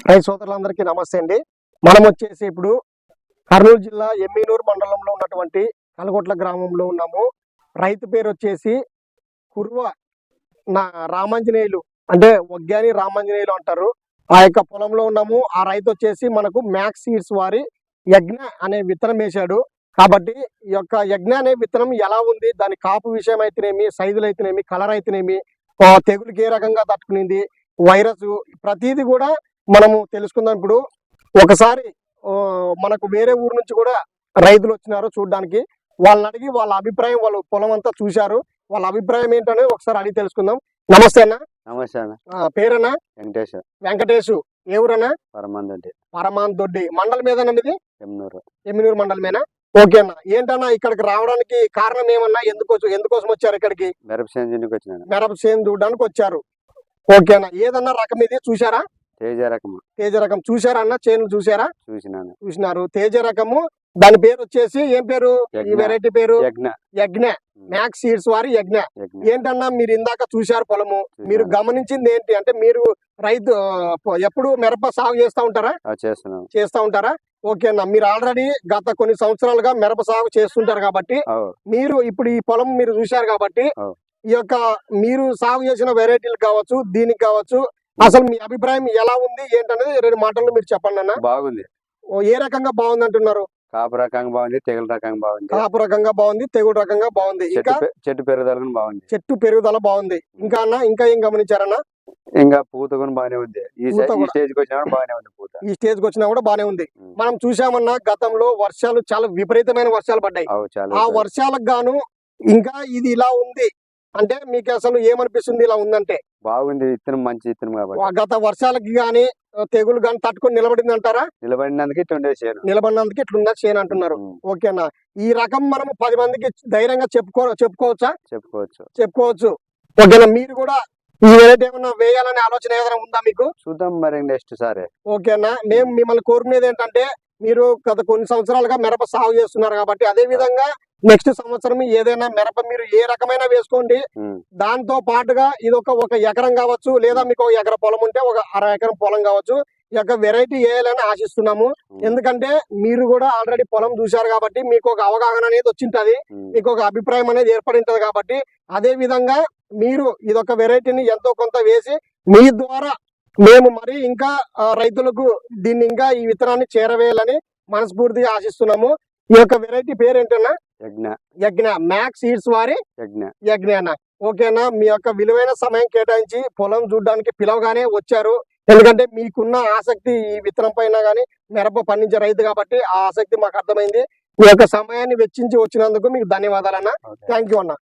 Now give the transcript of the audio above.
రైతు సోదరులందరికీ నమస్తే అండి. మనం వచ్చేసి ఇప్పుడు కర్నూలు జిల్లా ఎమ్మినూరు మండలంలో ఉన్నటువంటి కలగొట్ల గ్రామంలో ఉన్నాము. రైతు పేరు వచ్చేసి కుర్వ నా రామాంజనేయులు, అంటే వగ్గాని రామాంజనేయులు అంటారు. ఆ యొక్క పొలంలో ఉన్నాము. ఆ రైతు వచ్చేసి మనకు మ్యాక్స్ సీడ్స్ వారి యజ్ఞ అనే విత్తనం వేశాడు. కాబట్టి ఈ యొక్క యజ్ఞ అనే విత్తనం ఎలా ఉంది, దాని కాపు విషయం అయితేనేమి, సైజులు అయితేనేమి, కలర్ అయితేనేమి, తెగులుకి ఏ రకంగా తట్టుకునింది, వైరస్, ప్రతిదీ కూడా మనము తెలుసుకుందాం. ఇప్పుడు ఒకసారి మనకు వేరే ఊరు నుంచి కూడా రైతులు వచ్చినారు చూడడానికి. వాళ్ళని అడిగి వాళ్ళ అభిప్రాయం, వాళ్ళు పొలం అంతా చూశారు, వాళ్ళ అభిప్రాయం ఏంటనేది ఒకసారి అడిగి తెలుసుకుందాం. నమస్తే అన్న. నమస్తే అన్న. పేరన్నా? వెంకటేష్. వెంకటేష్. ఏ ఊరన్నా? పరమాన్ దొడ్డి. మండలం ఏదన్నా ఇది? ఎమ్మినూరు మండలమేనా? ఓకే అన్న. ఏంటన్నా ఇక్కడికి రావడానికి కారణం ఏమన్నా? ఎందుకోసం వచ్చారు ఇక్కడికి? మిరప చేను చూడడానికి వచ్చారు. ఓకే అన్న. ఏదన్నా రకం ఇది చూసారా? తేజ రకం చూసారా అన్న? చేను చూసారా? చూసినారు. తేజ రకము. దాని పేరు వచ్చేసి ఏం పేరు? ఈ వెరైటీ పేరు యజ్ఞ. మ్యాక్స్ సీడ్స్ వారి యజ్ఞ. ఏంటన్నా మీరు ఇందాక చూశారు పొలము, మీరు గమనించింది ఏంటి అంటే, మీరు రైతు ఎప్పుడు మిరప సాగు చేస్తా ఉంటారా? ఓకే అన్న. మీరు ఆల్రెడీ గత కొన్ని సంవత్సరాలుగా మిరప సాగు చేస్తుంటారు కాబట్టి మీరు ఇప్పుడు ఈ పొలం మీరు చూశారు కాబట్టి ఈ యొక్క మీరు సాగు చేసిన వెరైటీలు కావచ్చు, దీనికి కావచ్చు, అసలు మీ అభిప్రాయం ఎలా ఉంది ఏంటనేది 2 మాటల్లో మీరు చెప్పండి అన్న. బాగుంది. ఏ రకంగా బాగుంది అంటున్నారు? కాపు రకంగా బాగుంది, తెగులు రకంగా బాగుంది. కాపు రకంగా బాగుంది, తెగులు రకంగా బాగుంది. ఇంకా చెట్టు పెరుగుదల బాగుంది. పెరుగుదల బాగుంది. ఇంకా అన్న, ఇంకా ఏం గమనించారన్నా? ఇంకా పూత కూడా బాగానే ఉంది. ఈ స్టేజ్ కి వచ్చినా బాగానే ఉంది. పూత ఈ స్టేజ్ కి వచ్చినా కూడా బాగానే ఉంది. మనం చూసామన్నా గతంలో వర్షాలు చాలా విపరీతమైన వర్షాలు పడ్డాయి. ఆ వర్షాలకు గాను ఇంకా ఇది ఇలా ఉంది అంటే మీకు అసలు ఏమనిపిస్తుంది? ఇలా ఉందంటే బాగుంది. విత్తనం మంచి విత్తనం కాబట్టి గత వర్షాలకి గాని తెగులు గాని తట్టుకొని నిలబడింది అంటారా? నిలబడినందుకు ఇట్లుందా చేను అంటున్నారు. ఓకేనా. ఈ రకం మనం 10 మందికి ధైర్యంగా చెప్పుకోవచ్చా? చెప్పుకోవచ్చు. ఓకేనా. మీరు కూడా ఈ వెరైటీ ఏమన్నా వేయాలనే ఆలోచన ఏదైనా ఉందా మీకు? చూద్దాం మరి నెక్స్ట్ సారి. ఓకేనా. మేము మిమ్మల్ని కోరుకునేది ఏంటంటే, మీరు గత కొన్ని సంవత్సరాలుగా మిరప సాగు చేస్తున్నారు కాబట్టి అదే విధంగా నెక్స్ట్ సంవత్సరం ఏదైనా మిరప మీరు ఏ రకమైన వేసుకోండి. దాంతో పాటుగా ఇది ఒక ఎకరం కావచ్చు, లేదా మీకు 1 ఎకరం పొలం ఉంటే 1 అర ఎకరం పొలం కావచ్చు, ఈ యొక్క వెరైటీ వేయాలని ఆశిస్తున్నాము. ఎందుకంటే మీరు కూడా ఆల్రెడీ పొలం చూశారు కాబట్టి మీకు ఒక అవగాహన అనేది వచ్చింటది, మీకు ఒక అభిప్రాయం అనేది ఏర్పడి ఉంటది. కాబట్టి అదే విధంగా మీరు ఇదొక వెరైటీని ఎంతో కొంత వేసి మీ ద్వారా మేము మరి ఇంకా రైతులకు దీన్ని ఇంకా ఈ విత్తనాన్ని చేరవేయాలని మనస్ఫూర్తిగా ఆశిస్తున్నాము. ఈ యొక్క వెరైటీ పేరు ఏంటన్నా? యజ్ఞ. మ్యాక్స్ సీడ్స్ వారి యజ్ఞ అన్న. ఓకేనా. మీ యొక్క విలువైన సమయం కేటాయించి పొలం చూడడానికి పిలవగానే వచ్చారు. ఎందుకంటే మీకున్న ఆసక్తి ఈ విత్తనం పైన గానీ, మిరప పండించే రైతు కాబట్టి ఆ ఆసక్తి మాకు అర్థమైంది. మీ యొక్క సమయాన్ని వెచ్చించి వచ్చినందుకు మీకు ధన్యవాదాలన్నా. థ్యాంక్ యూ అన్న.